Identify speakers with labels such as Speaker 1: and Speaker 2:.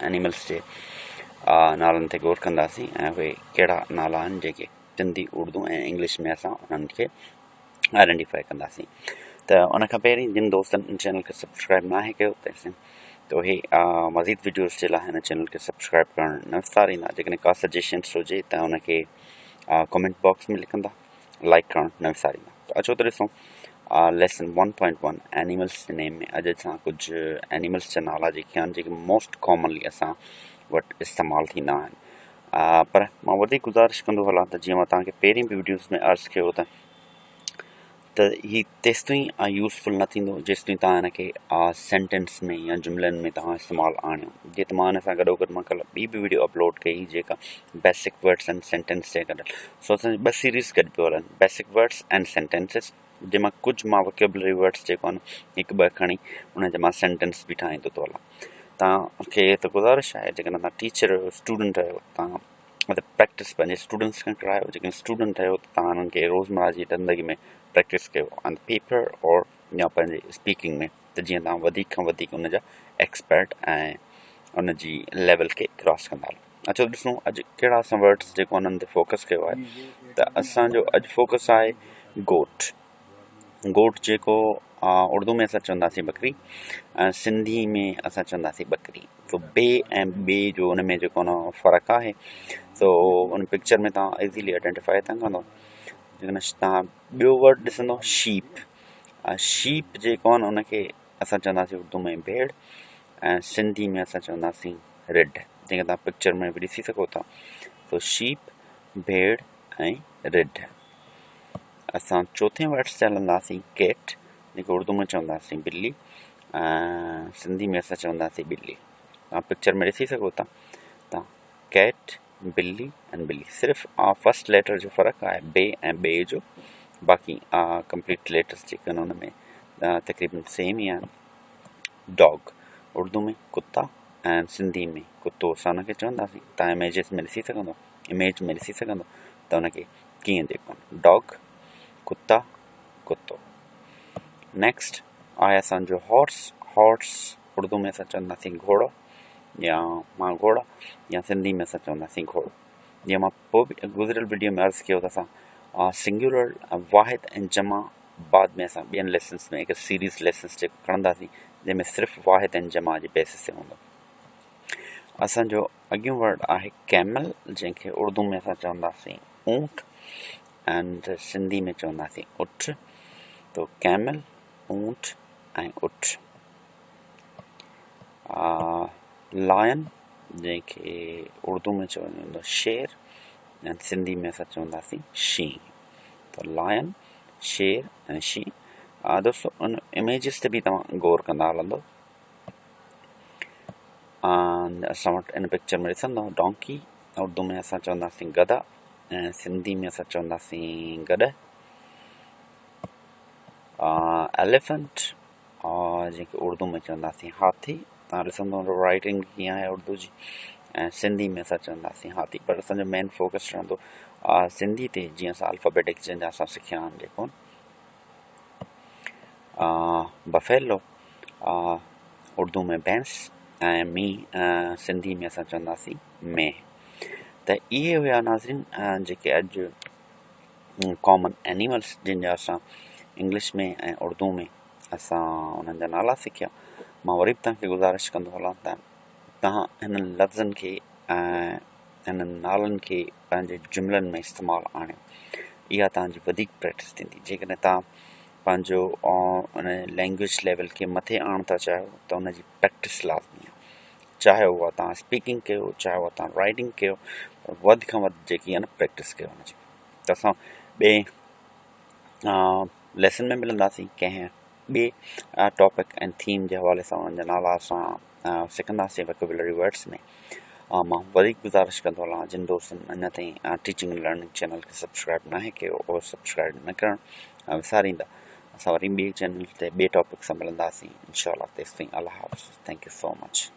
Speaker 1: Animals जे नालनि ते गौर कंदासीं ऐं उहे कहिड़ा नाला आहिनि जेके सिंधी उर्दू ऐं इंग्लिश में असां उन्हनि खे आइडेंटिफाई कंदासीं। त उन खां पहिरीं जिन दोस्तनि चैनल खे सब्सक्राइब नाहे कयो त उहे मज़ीद वीडियोज़ जे लाइ हिन चैनल खे सब्सक्राइब करणु न विसारींदा। जेकॾहिं का सजेशन्स हुजे त उनखे कमेंट बॉक्स में लिखंदा, लाइक करणु न विसारींदा। त अचो त ॾिसूं लेसन 1.1 एनिमल्स जे नेम में अॼु असां कुझु एनिमल्स जा नाला जेके आहिनि जेके मोस्ट कॉमनली असां वटि इस्तेमालु थींदा आहिनि। पर मां वधीक गुज़ारिश कंदो हलां त जीअं मां तव्हांखे पहिरीं बि वीडियोज़ में अर्ज़ु कयो त हीउ तेसिताईं यूज़फुल न थींदो जेसिताईं तव्हां हिनखे सेंटेंस में या जुमिलनि में तव्हां इस्तेमालु आणियो। जीअं त मां हिन सां गॾोगॾु मां कल्ह ॿी बि वीडियो अपलोड कई जेका बेसिक वर्ड्स एंड सेंटेंस जे गॾु। सो असांजी 2 सीरीज़ गॾु पियो हलनि, बेसिक वर्ड्स एंड सेंटेंसिस, जंहिंमां कुझु मां वोकेबुलरी वर्ड्स जेको आहिनि 1-2 खणी उनजे मां सेंटेंस बि ठाहींदो थो हलां। तव्हांखे त गुज़ारिश आहे जेकॾहिं तव्हां टीचर आहियो, स्टूडेंट आहियो, तव्हां मतिलबु प्रैक्टिस पंहिंजे स्टूडेंट्स खां करायो। जेकॾहिं स्टूडेंट आहियो त तव्हां हुननि खे रोज़मर्रा जी ज़िंदगी में प्रैक्टिस कयो ऑन पेपर और या पंहिंजे स्पीकिंग में, त जीअं तव्हां वधीक खां वधीक उनजा एक्सपर्ट ऐं उनजी लेवल खे क्रॉस कंदा हलो। अचो ॾिसूं अॼु कहिड़ा असां वर्ड्स जेको उन्हनि ते फोकस कयो आहे। त असांजो अॼु फोकस आहे गोट। गोट जेको उर्दू में असां चवंदासीं बकरी, ऐं सिंधी में असां चवंदासीं बकरी। तो बे ऐं ॿे जो उन में जेको न फ़र्क़ु आहे सो उन पिक्चर में तव्हां इज़ीली आइडेंटिफाई था कंदो। जेकॾहिं तव्हां ॿियो वर्ड ॾिसंदो शीप, शीप जेको आहे न उनखे असां चवंदासीं उर्दू में भेड़ ऐं सिंधी में असां चवंदासीं रिड। जेके तव्हां पिक्चर में बि ॾिसी सघो था। तो शीप, भेड़ ऐं रिड। असां चौथे वर्ड्स ते हलंदासीं कैट, जेको उर्दू में चवंदासीं ॿिली ऐं सिंधी में असां चवंदासीं ॿिली। तव्हां पिक्चर में ॾिसी सघो था तव्हां कैट, ॿिली ऐं ॿिली। सिर्फ़ु फस्ट लेटर जो फ़र्क़ु आहे बे ऐं ॿे जो, बाक़ी कंप्लीट लेटर्स जेके आहिनि हुन में तक़रीबन सेम ई आहिनि। डॉग उर्दू में कुत्ता ऐं सिंधी में कुतो असां हुनखे चवंदासीं। तव्हां इमेज में ॾिसी सघंदो त हुनखे कीअं जेको डॉग, कुत्ता, कुतो। नेक्स्ट आहे असांजो हॉर्स। हॉर्स उर्दू में असां चवंदासीं घोड़ो या मां घोड़ा, या सिंधी में असां चवंदासीं घोड़ो। जीअं मां पोइ बि गुज़िरियल वीडियो में अर्ज़ु कयो त असां सिंगुलर वाहिद ऐं जमा बाद में असां ॿियनि लेसन्स में हिकु सीरीज़ लेसन्स जेको खणंदासीं जंहिंमें सिर्फ़ु वाहिद ऐं जमा जे बेसिस ते हूंदो। असांजो अॻियो वर्ड आहे कैमल, जंहिंखे उर्दू में असां चवंदासीं ऊंट एंड सिंधी में चवंदासीं उठ। तो कैमल, ऊंट ऐं उठ। लायन, जंहिंखे उर्दू में चवंदो वेंदो शेर ऐं सिंधी में असां चवंदासीं शींहुं। तो लायन, शेर ऐं शींहुं। दोस्तों उन इमेजिस ते बि तव्हां गौर कंदा हलंदो। असां वटि इन पिक्चर में ॾिसंदो डोंकी, उर्दू में असां चवंदासीं गधा ऐं सिंधी में असां चवंदासीं गॾ। एलिफेंट जेके उर्दू में चवंदासीं हाथी। तव्हां ॾिसंदो राइटिंग कीअं आहे उर्दू जी। ऐं सिंधी में असां चवंदासीं हाथी। पर असांजो मेन फोकस रहंदो सिंधी ते, जीअं असां अल्फ़ाबेटिक जंहिंजा असां सिखिया आहिनि जेको बफेलो उर्दू में भैंस ऐं मींहुं सिंधी में असां चवंदासीं मेंह। त इहे हुया नाज़रीन जेके अॼु कॉमन एनिमल्स जंहिंजा असां इंग्लिश में ऐं उर्दू में असां उन्हनि जा नाला सिखिया। मां वरी बि तव्हांखे गुज़ारिश कंदो हलां त तव्हां हिननि लफ़्ज़नि खे ऐं हिननि नालनि खे पंहिंजे जुमिलनि में इस्तेमालु आणियो। इहा तव्हांजी वधीक प्रैक्टिस थींदी। जेकॾहिं तव्हां पंहिंजो उन लैंग्वेज लेवल खे मथे आणणु था चाहियो त उनजी प्रैक्टिस लाज़मी आहे। चाहे उहा तव्हां स्पीकिंग कयो, चाहे उहा तव्हां राइटिंग कयो, वधि खां वधि जेकी आहे न प्रैक्टिस कयो हुनजी। त असां ॿिए लेसन में मिलंदासीं कंहिं ॿिए टॉपिक ऐं थीम जे हवाले सां उन्हनि जा नाला असां सिखंदासीं वोकेबुलरी वर्ड्स में। मां वधीक गुज़ारिश कंदो हलां जिन दोस्तनि अञा ताईं टीचिंग एंड लर्निंग चैनल खे सब्सक्राइब नाहे कयो और सब्सक्राइब न करणु विसारींदा। असां वरी ॿिए चैनल ते ॿिए टॉपिक सां मिलंदासीं इंशाअल्लाह। तेसिताईं अल्लाह हाफ़िज़। Thank you so much.